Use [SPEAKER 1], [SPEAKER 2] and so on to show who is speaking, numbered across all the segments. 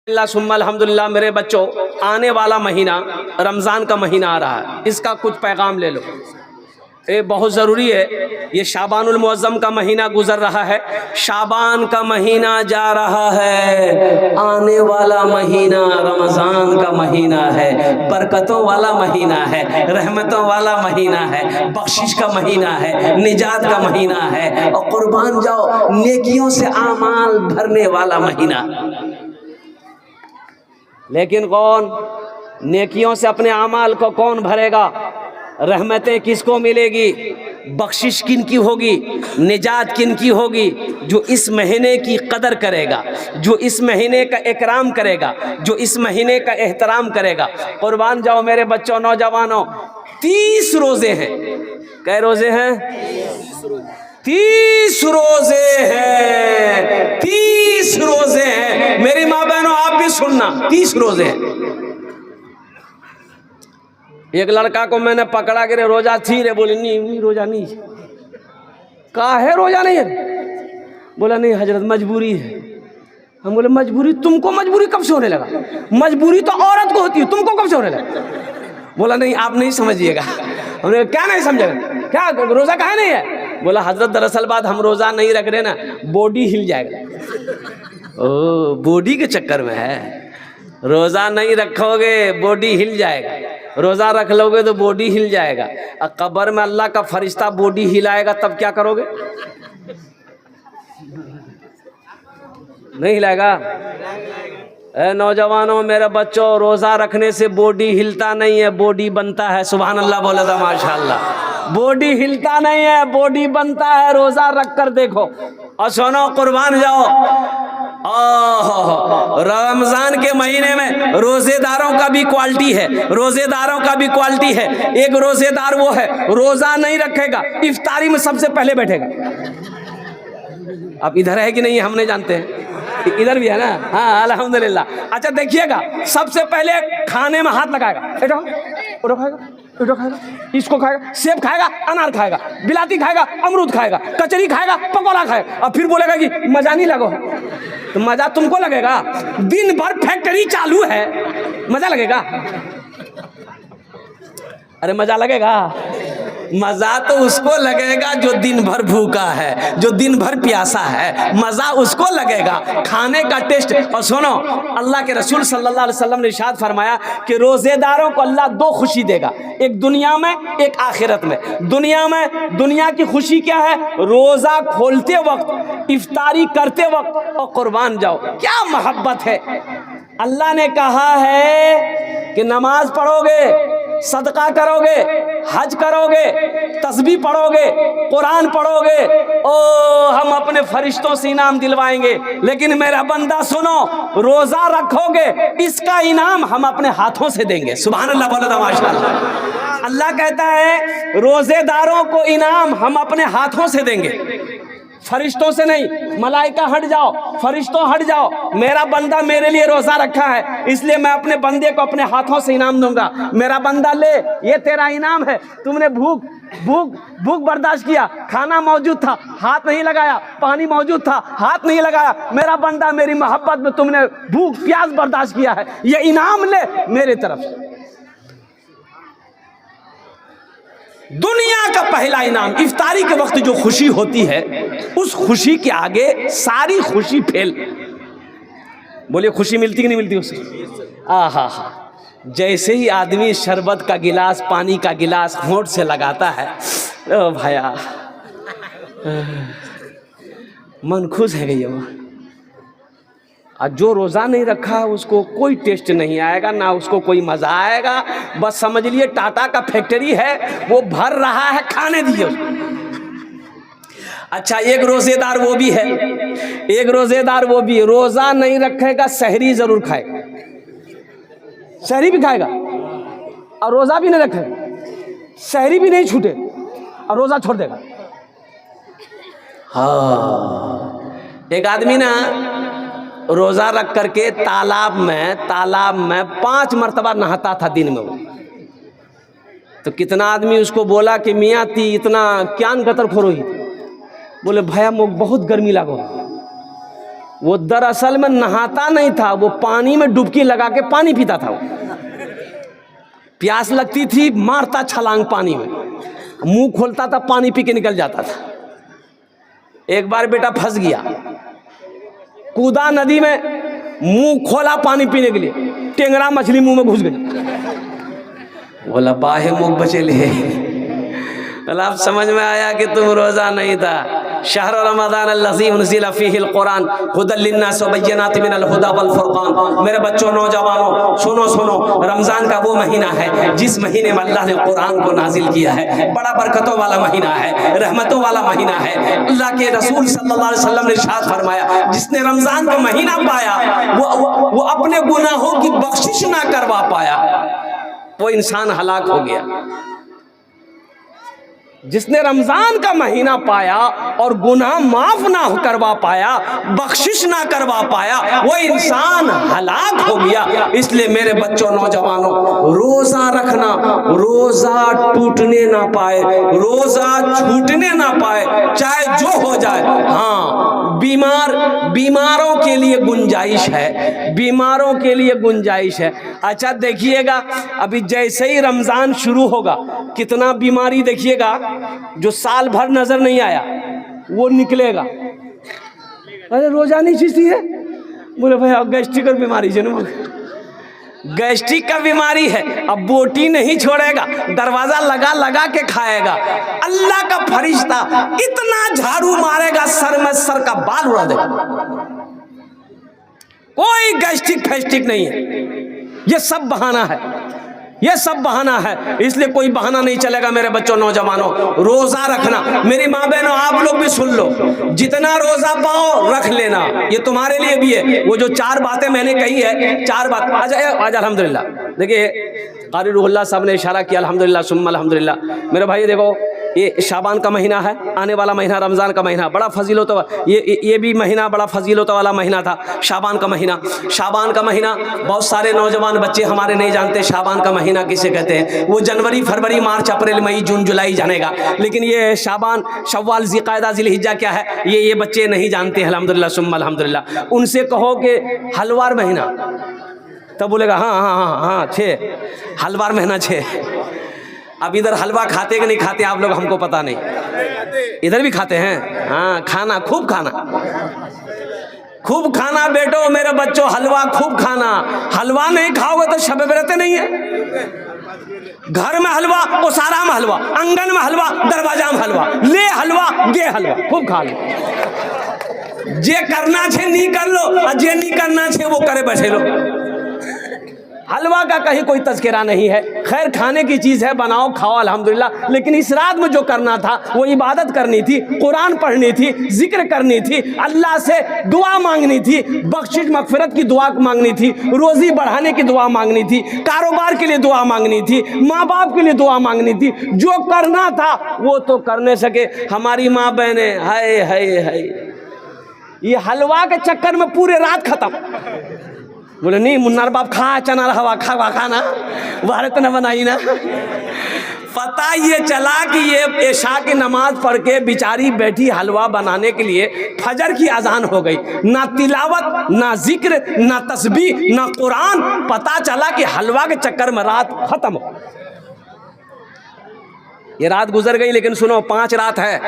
[SPEAKER 1] اللہ ثم الحمدللہ میرے بچوں، آنے والا مہینہ رمضان کا مہینہ آ رہا ہے، اس کا کچھ پیغام لے لو، یہ بہت ضروری ہے۔ یہ شعبان المعظم کا مہینہ گزر رہا ہے، شعبان کا مہینہ جا رہا ہے، آنے والا مہینہ رمضان کا مہینہ ہے، برکتوں والا مہینہ ہے، رحمتوں والا مہینہ ہے، بخشش کا مہینہ ہے، نجات کا مہینہ ہے، اور قربان جاؤ نیکیوں سے اعمال بھرنے والا مہینہ۔ لیکن کون نیکیوں سے اپنے اعمال کو کون بھرے گا؟ رحمتیں کس کو ملے گی؟ بخشش کن کی ہوگی؟ نجات کن کی ہوگی؟ جو اس مہینے کی قدر کرے گا، جو اس مہینے کا اکرام کرے گا، جو اس مہینے کا احترام کرے گا۔ قربان جاؤ میرے بچوں، نوجوانوں، 30 روزے ہیں۔ کئے روزے ہیں؟ 30 روزے ہیں، 30 روزے ہیں۔ میری ماں بہنوں آپ بھی سننا، 30 روزے ہیں۔ ایک لڑکا کو میں نے پکڑا کہ روزہ تھی رے، بولے نہیں روزہ نہیں۔ کہا ہے روزہ نہیں ہے؟ بولا نہیں حضرت مجبوری ہے۔ ہم بولے مجبوری؟ تم کو مجبوری کب سے ہونے لگا؟ مجبوری تو عورت کو ہوتی ہے، تم کو کب سے ہونے لگا؟ بولا نہیں آپ نہیں سمجھیے گا۔ ہم نے کیا نہیں سمجھے گا؟ کیا روزہ کہاں نہیں ہے؟ بولا حضرت دراصل بات ہم روزہ نہیں رکھ رہے نا، باڈی ہل جائے گا۔ او باڈی کے چکر میں ہے، روزہ نہیں رکھو گے باڈی ہل جائے گا، روزہ رکھ لو گے تو باڈی ہل جائے گا۔ قبر میں اللہ کا فرشتہ باڈی ہلائے گا تب کیا کرو گے؟ نہیں ہلائے گا؟ اے نوجوانوں میرے بچوں، روزہ رکھنے سے باڈی ہلتا نہیں ہے، باڈی بنتا ہے۔ سبحان اللہ بولا تھا ماشاءاللہ۔ باڈی ہلتا نہیں ہے، باڈی بنتا ہے۔ روزہ رکھ کر دیکھو اور سنو، قربان جاؤ۔ رمضان کے مہینے میں روزے داروں کا بھی کوالٹی ہے، روزے داروں کا بھی کوالٹی ہے۔ ایک روزے دار وہ ہے روزہ نہیں رکھے گا، افطاری میں سب سے پہلے بیٹھے گا۔ اب ادھر ہے کہ نہیں ہم نہیں جانتے ہیں، ادھر بھی ہے نا؟ ہاں الحمدللہ۔ اچھا دیکھیے گا، سب سے پہلے کھانے میں ہاتھ لگائے گا، اٹھو کھائے گا، اٹھو کھائے گا، اس کو کھائے گا، سیب کھائے گا، انار کھائے گا، بلاتی کھائے گا، امرود کھائے گا، کچری کھائے گا، پکوڑا کھائے گا، اور پھر بولے گا کہ مزہ نہیں لگو۔ تو مزہ تم کو لگے گا؟ دن بھر فیکٹری چالو ہے، مزہ لگے گا؟ ارے مزہ لگے گا؟ مزہ تو اس کو لگے گا جو دن بھر بھوکا ہے، جو دن بھر پیاسا ہے، مزہ اس کو لگے گا، کھانے کا ٹیسٹ۔ اور سنو، اللہ کے رسول صلی اللہ علیہ وسلم نے ارشاد فرمایا کہ روزے داروں کو اللہ 2 خوشی دے گا، ایک دنیا میں ایک آخرت میں۔ دنیا میں دنیا کی خوشی کیا ہے؟ روزہ کھولتے وقت، افطاری کرتے وقت، اور قربان جاؤ کیا محبت ہے۔ اللہ نے کہا ہے کہ نماز پڑھو گے، صدقہ کرو گے، حج کرو گے، تسبیح پڑھو گے، قرآن پڑھو گے، او ہم اپنے فرشتوں سے انعام دلوائیں گے۔ لیکن میرا بندہ سنو، روزہ رکھو گے، اس کا انعام ہم اپنے ہاتھوں سے دیں گے۔ سبحان اللہ بولو تو ماشاءاللہ۔ اللہ کہتا ہے روزے داروں کو انعام ہم اپنے ہاتھوں سے دیں گے، فرشتوں سے نہیں۔ ملائکہ ہٹ جاؤ، فرشتوں ہٹ جاؤ، میرا بندہ میرے لیے روزہ رکھا ہے، اس لیے میں اپنے بندے کو اپنے ہاتھوں سے انعام دوں گا۔ میرا بندہ لے، یہ تیرا انعام ہے، تم نے بھوک برداشت کیا، کھانا موجود تھا، ہاتھ نہیں لگایا، پانی موجود تھا، ہاتھ نہیں لگایا، میرا بندہ میری محبت میں تم نے بھوک پیاس برداشت کیا ہے، یہ انعام لے میرے طرف سے۔ دنیا کا پہلا انعام افطاری کے وقت جو خوشی ہوتی ہے، اس خوشی کے آگے ساری خوشی پھیل۔ بولیے خوشی ملتی کہ نہیں ملتی اس سے؟ آہا ہا، جیسے ہی آدمی شربت کا گلاس، پانی کا گلاس ہونٹ سے لگاتا ہے، او بھیا من خوش ہے گئی وہ۔ اور جو روزہ نہیں رکھا اس کو کوئی ٹیسٹ نہیں آئے گا، نہ اس کو کوئی مزہ آئے گا۔ بس سمجھ لیے ٹاٹا کا فیکٹری ہے، وہ بھر رہا ہے، کھانے دیجیے۔ اچھا ایک روزے دار وہ بھی ہے، ایک روزے دار وہ بھی روزہ نہیں رکھے گا، سحری ضرور کھائے گا، سحری بھی کھائے گا، اور روزہ بھی نہیں رکھے گا، سحری بھی نہیں چھوٹے، اور روزہ چھوڑ دے گا۔ ہاں ایک آدمی نا روزہ رکھ کر کے تالاب میں 5 مرتبہ نہاتا تھا دن میں وہ۔ تو کتنا آدمی اس کو بولا کہ میاں تی اتنا کیان گتر کھوروئی؟ بولے بھیا موک بہت گرمی لگو۔ وہ دراصل میں نہاتا نہیں تھا، وہ پانی میں ڈبکی لگا کے پانی پیتا تھا۔ وہ پیاس لگتی تھی، مارتا چھلانگ پانی میں، منہ کھولتا تھا، پانی پی کے نکل جاتا تھا۔ ایک بار بیٹا پھنس گیا، کودا ندی میں، منہ کھولا پانی پینے کے لیے، ٹینگرا مچھلی منہ میں گھس گئی۔ بولا باہے منہ بچے لے۔ اب سمجھ میں آیا کہ تم روزہ نہیں تھا۔ شہر رمضان الذی انزل فیہ القرآن ھدی للناس وبینات من الھدی والفرقان۔ میرے بچوں، نوجوانوں، سنو، رمضان کا وہ مہینہ ہے جس مہینے میں اللہ نے قرآن کو نازل کیا ہے۔ بڑا برکتوں والا مہینہ ہے، رحمتوں والا مہینہ ہے۔ اللہ کے رسول صلی اللہ علیہ وسلم نے ارشاد فرمایا، جس نے رمضان کا مہینہ پایا وہ اپنے گناہوں کی بخشش نہ کروا پایا، وہ انسان ہلاک ہو گیا۔ جس نے رمضان کا مہینہ پایا اور گناہ معاف نہ کروا پایا، بخشش نہ کروا پایا، وہ انسان ہلاک ہو گیا۔ اس لیے میرے بچوں، نوجوانوں، روزہ رکھنا، روزہ ٹوٹنے نہ پائے، روزہ چھوٹنے نہ پائے، چاہے جو ہو جائے۔ ہاں، بیماروں کے لیے گنجائش ہے، بیماروں کے لیے گنجائش ہے۔ اچھا دیکھیے گا، ابھی جیسے ہی رمضان شروع ہوگا، کتنا بیماری دیکھیے گا جو سال بھر نظر نہیں آیا وہ نکلے گا۔ ارے روزہ نہیں چیزی ہے، بولے بھائی گیسٹرک اور بیماری جنم، گیسٹرک کا بیماری ہے، اب بوٹی نہیں چھوڑے گا، دروازہ لگا کے کھائے گا۔ اللہ کا فرشتہ اتنا جھاڑو مارے گا، سر میں سر کا بال اڑا دے گا۔ کوئی گیسٹرک فیسٹرک نہیں ہے، یہ سب بہانہ ہے، یہ سب بہانہ ہے۔ اس لیے کوئی بہانہ نہیں چلے گا۔ میرے بچوں، نوجوانوں، روزہ رکھنا۔ میری ماں بہنوں، آپ لوگ بھی سن لو، جتنا روزہ پاؤ رکھ لینا، یہ تمہارے لیے بھی ہے۔ وہ جو 4 باتیں میں نے کہی ہے، 4 بات آج الحمدللہ دیکھیے قاری روح اللہ صاحب نے اشارہ کیا، الحمدللہ ثم الحمدللہ۔ میرے بھائی دیکھو، یہ شعبان کا مہینہ ہے، آنے والا مہینہ رمضان کا مہینہ، بڑا فضیلت، یہ بھی مہینہ بڑا فضیلت والا مہینہ تھا، شعبان کا مہینہ۔ شعبان کا مہینہ بہت سارے نوجوان بچے ہمارے نہیں جانتے شعبان کا مہینہ کسے کہتے ہیں۔ وہ جنوری، فروری، مارچ، اپریل، مئی، جون، جولائی جانے گا، لیکن یہ شعبان، شوال، ذی قعدہ، ذی الحجہ کیا ہے، یہ بچے نہیں جانتے ہیں، الحمدللہ ثم الحمدللہ۔ ان سے کہو کہ حلوار مہینہ، تب بولے گا ہاں 6 حلوار مہینہ 6۔ اب ادھر حلوہ کھاتے کہ نہیں کھاتے آپ لوگ ہم کو پتہ نہیں، ادھر بھی کھاتے ہیں۔ ہاں، کھانا، خوب کھانا، خوب کھانا بیٹو، میرے بچوں، حلوہ خوب کھانا۔ حلوہ نہیں کھاؤ گے تو شب برات نہیں ہے۔ گھر میں حلوہ، اسارا میں حلوہ، انگن میں حلوہ، دروازہ میں حلوہ، لے حلوہ گے حلوہ، خوب کھا لو۔ جے کرنا چھے نہیں کر لو، جے نہیں کرنا چھے وہ کرے بیٹھے لو۔ حلوہ کا کہیں کوئی تذکرہ نہیں ہے، خیر کھانے کی چیز ہے، بناؤ کھاؤ الحمدللہ، لیکن اس رات میں جو کرنا تھا وہ عبادت کرنی تھی، قرآن پڑھنی تھی، ذکر کرنی تھی، اللہ سے دعا مانگنی تھی، بخشش مغفرت کی دعا مانگنی تھی، روزی بڑھانے کی دعا مانگنی تھی، کاروبار کے لیے دعا مانگنی تھی، ماں باپ کے لیے دعا مانگنی تھی، جو کرنا تھا وہ تو کر نہیں سکے۔ ہماری ماں بہنیں ہائے یہ حلوہ کے چکر میں پورے رات ختم۔ بولے نہیں منار باپ کھا چنا رہا کھانا بھارت نہ بنائی نا۔ پتہ یہ چلا کہ یہ عشاء کی نماز پڑھ کے بیچاری بیٹھی حلوہ بنانے کے لیے، فجر کی اذان ہو گئی، نہ تلاوت، نہ ذکر، نہ تسبیح، نہ قرآن۔ پتہ چلا کہ حلوہ کے چکر میں رات ختم ہو۔ یہ رات گزر گئی، لیکن سنو 5 رات ہے،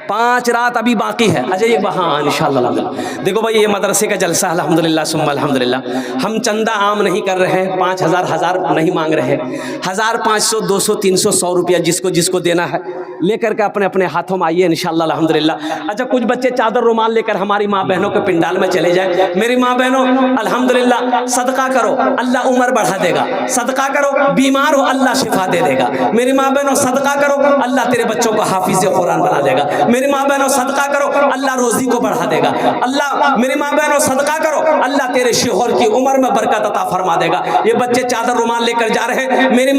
[SPEAKER 1] 5 رات ابھی باقی ہے۔ اچھا یہ ہاں انشاءاللہ دیکھو بھائی، یہ مدرسے کا جلسہ الحمدللہ ثم الحمدللہ۔ ہم چندہ عام نہیں کر رہے ہیں، 5000 نہیں مانگ رہے، 1000، 500، 200، 300، 100 روپیہ جس کو دینا ہے لے کر کے اپنے ہاتھوں میں آئیے انشاءاللہ الحمدللہ۔ اچھا کچھ بچے چادر رومال لے کر ہماری ماں بہنوں کے پنڈال میں چلے جائیں۔ میری ماں بہنوں الحمدللہ صدقہ کرو، اللہ عمر بڑھا دے گا، صدقہ کرو، بیمار ہو اللہ شفا دے دے گا۔ میری ماں بہنوں صدقہ کرو، اللہ تیرے بچوں کو حافظ قرآن بنا دے گا۔ میری ماں بہنوں صدقہ کرو، اللہ روزی کو بڑھا دے گا۔ اللہ میری ماں بہنوں صدقہ کرو، اللہ تیرے شوہر کی عمر میں برکت عطا فرما دے گا۔ یہ بچے چادر رومال لے کر جا رہے ہیں، میری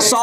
[SPEAKER 1] 100,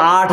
[SPEAKER 1] 8